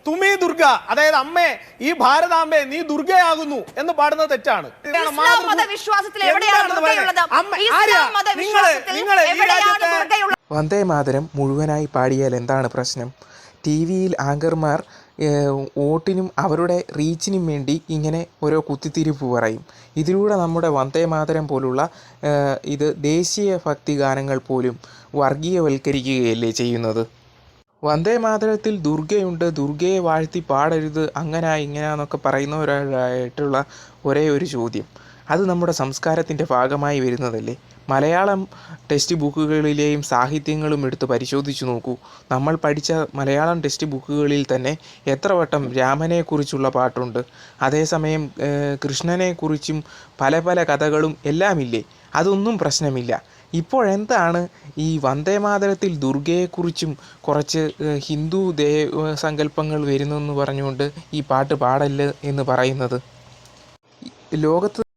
തുമി ദുർഗ, അതായത് അമ്മേ ഈ ഭാരതാംബേ നീ ദുർഗയാകുന്നു എന്ന് പാടുന്നത് തെറ്റാണ്. വന്ദേ മാതരം മുഴുവനായി പാടിയാൽ എന്താണ് പ്രശ്നം? ടി വിയിൽ ആങ്കർമാർ വോട്ടിനും അവരുടെ റീച്ചിനും വേണ്ടി ഇങ്ങനെ ഓരോ കുത്തിത്തിരിപ്പ് പറയും. ഇതിലൂടെ നമ്മുടെ വന്ദേ മാതരം പോലുള്ള ഇത് ദേശീയ ഭക്തി ഗാനങ്ങൾ പോലും വർഗീയവൽക്കരിക്കുകയല്ലേ ചെയ്യുന്നത്? വന്ദേ മാതരത്തിൽ ദുർഗയുണ്ട്, ദുർഗയെ വാഴ്ത്തി പാടരുത്, അങ്ങനെ ഇങ്ങനെയാന്നൊക്കെ പറയുന്നവരായിട്ടുള്ള ഒരേ ഒരു ചോദ്യം, അത് നമ്മുടെ സംസ്കാരത്തിൻ്റെ ഭാഗമായി വരുന്നതല്ലേ? മലയാളം ടെക്സ്റ്റ് ബുക്കുകളിലെയും സാഹിത്യങ്ങളും എടുത്ത് പരിശോധിച്ച് നോക്കൂ. നമ്മൾ പഠിച്ച മലയാളം ടെക്സ്റ്റ് ബുക്കുകളിൽ തന്നെ എത്ര വട്ടം രാമനെക്കുറിച്ചുള്ള പാട്ടുണ്ട്. അതേസമയം കൃഷ്ണനെക്കുറിച്ചും പല പല കഥകളും എല്ലാമില്ലേ? അതൊന്നും പ്രശ്നമില്ല. ഇപ്പോഴെന്താണ് ഈ വന്ദേമാതരത്തിൽ ദുർഗയെക്കുറിച്ചും കുറച്ച് ഹിന്ദു സങ്കല്പങ്ങൾ വരുന്നെന്ന് പറഞ്ഞുകൊണ്ട് ഈ പാട്ട് പാടല്ല് എന്ന് പറയുന്നത്? ലോകത്ത്